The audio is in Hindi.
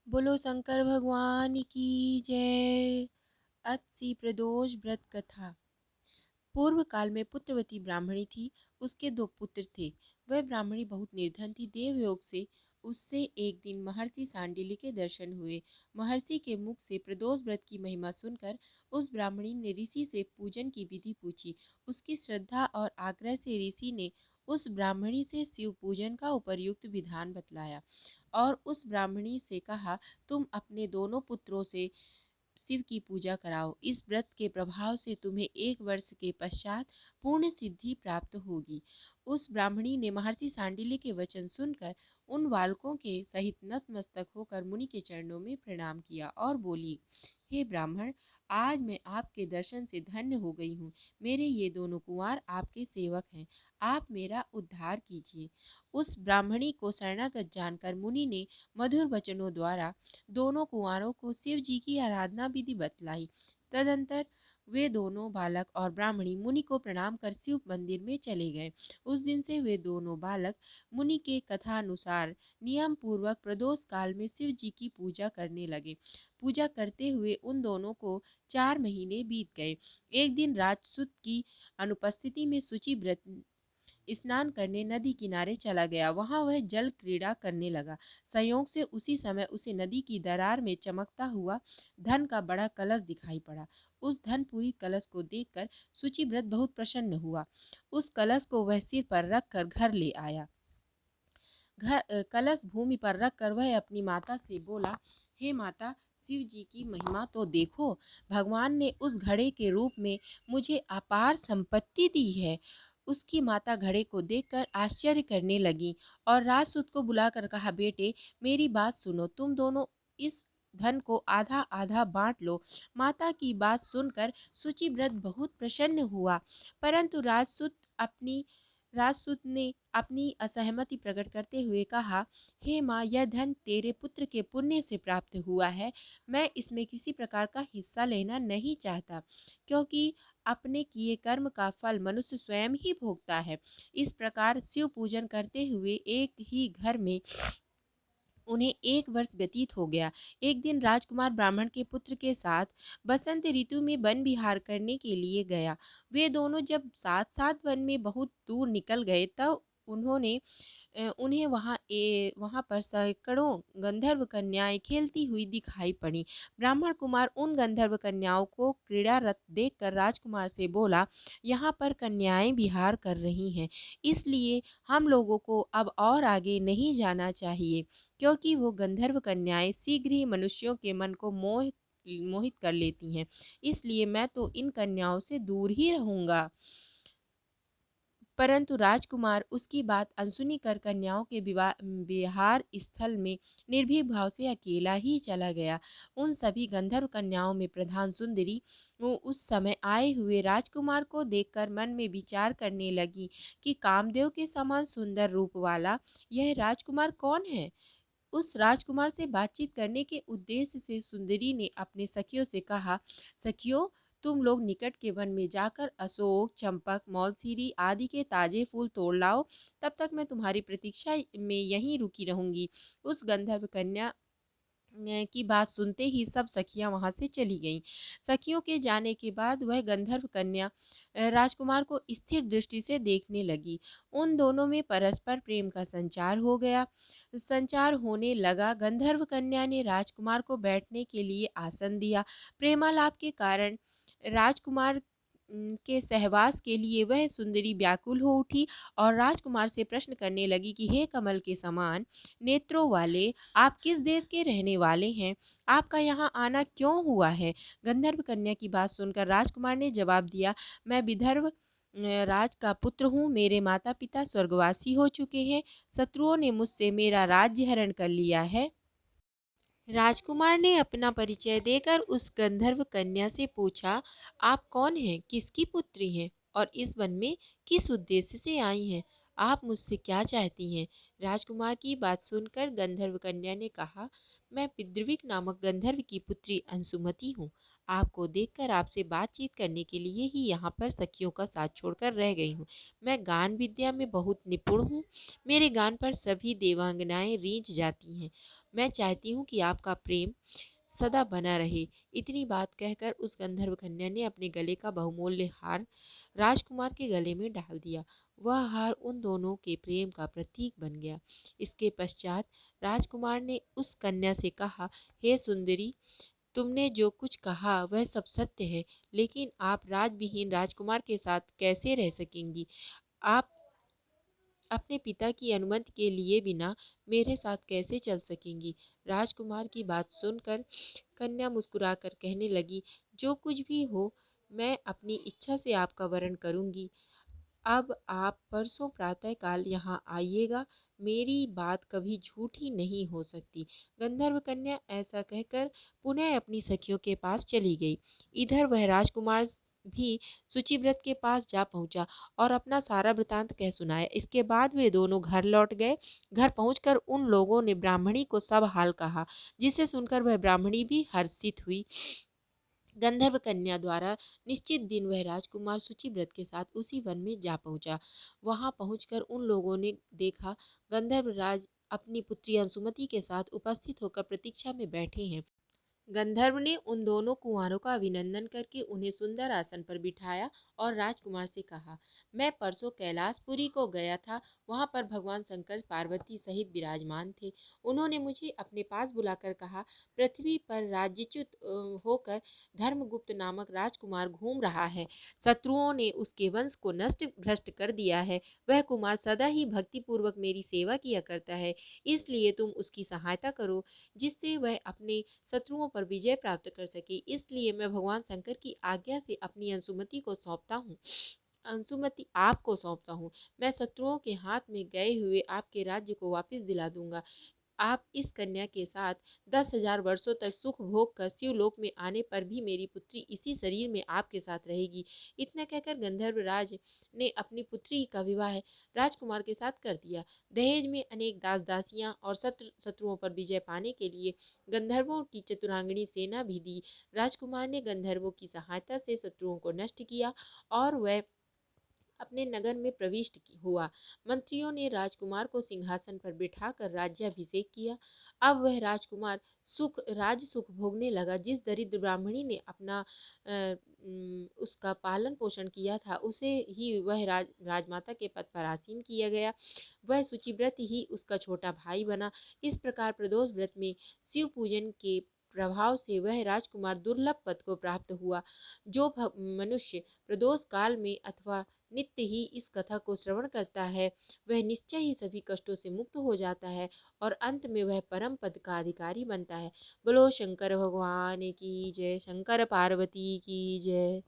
बोलो शंकर भगवान की जय। अतसी प्रदोष व्रत कथा। पूर्व काल में पुत्रवती ब्राह्मणी थी। उसके दो पुत्र थे। वह ब्राह्मणी बहुत निर्धन थी। देवयोग से उससे एक दिन महर्षि सांडिल्य के दर्शन हुए। महर्षि के मुख से प्रदोष व्रत की महिमा सुनकर उस ब्राह्मणी ने ऋषि से पूजन की विधि पूछी। उसकी श्रद्धा और आग्रह से ऋषि ने उस ब्राह्मणी से शिव पूजन का उपर्युक्त विधान बतलाया और उस ब्राह्मणी से कहा, तुम अपने दोनों पुत्रों से शिव की पूजा कराओ। इस व्रत के प्रभाव से तुम्हें 1 वर्ष के पश्चात पूर्ण सिद्धि प्राप्त होगी। उस ब्राह्मणी ने महर्षि सांडिल्य के वचन सुनकर उन बालकों के सहित नतमस्तक होकर मुनि के चरणों में प्रणाम किया और बोली, हे ब्राह्मण, आज मैं आपके दर्शन से धन्य हो गई हूँ। मेरे ये दोनों कुंवार आपके सेवक हैं। आप मेरा उद्धार कीजिए। उस ब्राह्मणी को शरणागत जानकर मुनि ने मधुर वचनों द्वारा दोनों कुंवारों को शिव जी की आराधना विधि बतलाई। तदंतर वे दोनों बालक और ब्राह्मणी मुनि को प्रणाम कर शिव मंदिर में चले गए। उस दिन से वे दोनों बालक मुनि के कथानुसार नियम पूर्वक प्रदोष काल में शिव जी की पूजा करने लगे। पूजा करते हुए उन दोनों को 4 महीने बीत गए। एक दिन राजसूत की अनुपस्थिति में शुचि व्रत स्नान करने नदी किनारे चला गया। वहां वह जल क्रीड़ा करने लगा। संयोग से उसी समय उसे नदी की दरार में चमकता हुआ धन का बड़ा कलश दिखाई पड़ा। उस धनपुरी कलश को देखकर शुचिव्रत बहुत प्रसन्न हुआ। उस कलश को वह सिर पर रख कर घर ले आया। कलश भूमि पर रख कर वह अपनी माता से बोला, हे माता, शिव जी की महिमा तो देखो। भगवान ने उस घड़े के रूप में मुझे अपार संपत्ति दी है। उसकी माता घड़े को देखकर आश्चर्य करने लगी और राजसूत को बुलाकर कहा, बेटे, मेरी बात सुनो। तुम दोनों इस धन को आधा आधा बांट लो। माता की बात सुनकर शुचिव्रत बहुत प्रसन्न हुआ, परंतु राजसूत ने अपनी असहमति प्रकट करते हुए कहा, हे माँ, यह धन तेरे पुत्र के पुण्य से प्राप्त हुआ है। मैं इसमें किसी प्रकार का हिस्सा लेना नहीं चाहता, क्योंकि अपने किए कर्म का फल मनुष्य स्वयं ही भोगता है। इस प्रकार शिव पूजन करते हुए एक ही घर में उन्हें 1 वर्ष व्यतीत हो गया। एक दिन राजकुमार ब्राह्मण के पुत्र के साथ बसंत ऋतु में वन विहार करने के लिए गया। वे दोनों जब साथ साथ वन में बहुत दूर निकल गए तब उन्हें वहां पर सैकड़ों गंधर्व कन्याएं खेलती हुई दिखाई पड़ी। ब्राह्मण कुमार उन गंधर्व कन्याओं को क्रीड़ारत देखकर राजकुमार से बोला, यहाँ पर कन्याएं विहार कर रही हैं, इसलिए हम लोगों को अब और आगे नहीं जाना चाहिए, क्योंकि वो गंधर्व कन्याएं शीघ्र ही मनुष्यों के मन को मोहित कर लेती हैं। इसलिए मैं तो इन कन्याओं से दूर ही रहूंगा। परंतु राजकुमार उसकी बात अनसुनी कर कन्याओं के विहार स्थल में निर्भीक भाव से अकेला ही चला गया। उन सभी गंधर्व कन्याओं में प्रधान सुंदरी वो उस समय आए हुए राजकुमार को देखकर मन में विचार करने लगी कि कामदेव के समान सुंदर रूप वाला यह राजकुमार कौन है। उस राजकुमार से बातचीत करने के उद्देश्य से सुंदरी ने अपने सखियों से कहा, सखियों, तुम लोग निकट के वन में जाकर अशोक, चंपक, मौलसीरी आदि के ताजे फूल तोड़ लाओ। तब तक मैं तुम्हारी प्रतीक्षा में यहीं रुकी रहूंगी। उस गंधर्व कन्या की बात सुनते ही सब सखियां वहां से चली गईं। सखियों के जाने के बाद वह गंधर्व कन्या राजकुमार को स्थिर दृष्टि से देखने लगी। उन दोनों में परस्पर प्रेम का संचार हो गया। संचार होने लगा। गंधर्व कन्या ने राजकुमार को बैठने के लिए आसन दिया। प्रेमालाप के कारण राजकुमार के सहवास के लिए वह सुंदरी व्याकुल हो उठी और राजकुमार से प्रश्न करने लगी कि हे कमल के समान नेत्रों वाले, आप किस देश के रहने वाले हैं? आपका यहाँ आना क्यों हुआ है? गंधर्व कन्या की बात सुनकर राजकुमार ने जवाब दिया, मैं विदर्भ राज का पुत्र हूँ। मेरे माता पिता स्वर्गवासी हो चुके हैं। शत्रुओं ने मुझसे मेरा राज्य हरण कर लिया है। राजकुमार ने अपना परिचय देकर उस गंधर्व कन्या से पूछा, आप कौन हैं, किसकी पुत्री हैं और इस वन में किस उद्देश्य से आई हैं? आप मुझसे क्या चाहती हैं? राजकुमार की बात सुनकर गंधर्व कन्या ने कहा, मैं पिद्रविक नामक गंधर्व की पुत्री अंशुमति हूँ। आपको देखकर आपसे बातचीत करने के लिए ही यहाँ पर सखियों का साथ छोड़कर रह गई हूँ। मैं गान विद्या में बहुत निपुण हूँ। मेरे गान पर सभी देवांगनाएं रीझ जाती हैं। मैं चाहती हूँ कि आपका प्रेम सदा बना रहे। इतनी बात कहकर उस गंधर्व कन्या ने अपने गले का बहुमूल्य हार राजकुमार के गले में डाल दिया। वह हार उन दोनों के प्रेम का प्रतीक बन गया। इसके पश्चात राजकुमार ने उस कन्या से कहा, हे सुंदरी, तुमने जो कुछ कहा वह सब सत्य है, लेकिन आप राजविहीन राजकुमार के साथ कैसे रह सकेंगी? आप अपने पिता की अनुमति के लिए बिना मेरे साथ कैसे चल सकेंगी? राजकुमार की बात सुनकर कन्या मुस्कुराकर कहने लगी, जो कुछ भी हो, मैं अपनी इच्छा से आपका वरण करूंगी। अब आप परसों प्रातःकाल यहाँ आइएगा। मेरी बात कभी झूठी नहीं हो सकती। गंधर्व कन्या ऐसा कहकर पुनः अपनी सखियों के पास चली गई। इधर वह राजकुमार भी शुचिव्रत के पास जा पहुंचा और अपना सारा वृतांत कह सुनाया। इसके बाद वे दोनों घर लौट गए। घर पहुंचकर उन लोगों ने ब्राह्मणी को सब हाल कहा, जिसे सुनकर वह ब्राह्मणी भी हर्षित हुई। गंधर्व कन्या द्वारा निश्चित दिन वह राजकुमार शुचिव्रत के साथ उसी वन में जा पहुंचा। वहां पहुंचकर उन लोगों ने देखा, गंधर्व राज अपनी पुत्री अंशुमति के साथ उपस्थित होकर प्रतीक्षा में बैठे हैं। गंधर्व ने उन दोनों कुंवारों का अभिनंदन करके उन्हें सुंदर आसन पर बिठाया और राजकुमार से कहा, मैं परसों कैलाशपुरी को गया था। वहां पर भगवान शंकर पार्वती सहित विराजमान थे। उन्होंने मुझे अपने पास बुलाकर कहा, पृथ्वी पर राज्यच्युत होकर धर्मगुप्त नामक राजकुमार घूम रहा है। शत्रुओं ने उसके वंश को नष्ट भ्रष्ट कर दिया है। वह कुमार सदा ही भक्तिपूर्वक मेरी सेवा किया करता है, इसलिए तुम उसकी सहायता करो, जिससे वह अपने शत्रुओं पर विजय प्राप्त कर सके। इसलिए मैं भगवान शंकर की आज्ञा से अपनी अंशुमति को सौंपता हूँ। अंशुमति आपको सौंपता हूँ। मैं शत्रुओं के हाथ में गए हुए आपके राज्य को वापस दिला दूंगा। आप इस कन्या के साथ 10,000 वर्षों तक सुख भोग कर शिवलोक में आने पर भी मेरी पुत्री इसी शरीर में आपके साथ रहेगी। इतना कहकर गंधर्व राज ने अपनी पुत्री का विवाह राजकुमार के साथ कर दिया। दहेज में अनेक दास दासियां और शत्रुओं पर विजय पाने के लिए गंधर्वों की चतुरांगनी सेना भी दी। राजकुमार ने गंधर्वों की सहायता से शत्रुओं को नष्ट किया और वह अपने नगर में प्रविष्ट हुआ। मंत्रियों ने राजकुमार को सिंहासन पर बिठाकर राज्याभिषेक किया। अब वह राजकुमार राज सुख भोगने लगा। जिस दरिद्र ब्राह्मणी ने अपना उसका पालन पोषण किया था, उसे ही वह राजमाता के पद पर आसीन किया गया। वह शुचिव्रत ही उसका छोटा भाई बना। इस प्रकार प्रदोष व्रत में शिव पूजन के प्रभाव से वह राजकुमार दुर्लभ पद को प्राप्त हुआ। जो मनुष्य प्रदोष काल में अथवा नित्य ही इस कथा को श्रवण करता है, वह निश्चय ही सभी कष्टों से मुक्त हो जाता है और अंत में वह परम पद का अधिकारी बनता है। बोलो शंकर भगवान की जय। शंकर पार्वती की जय।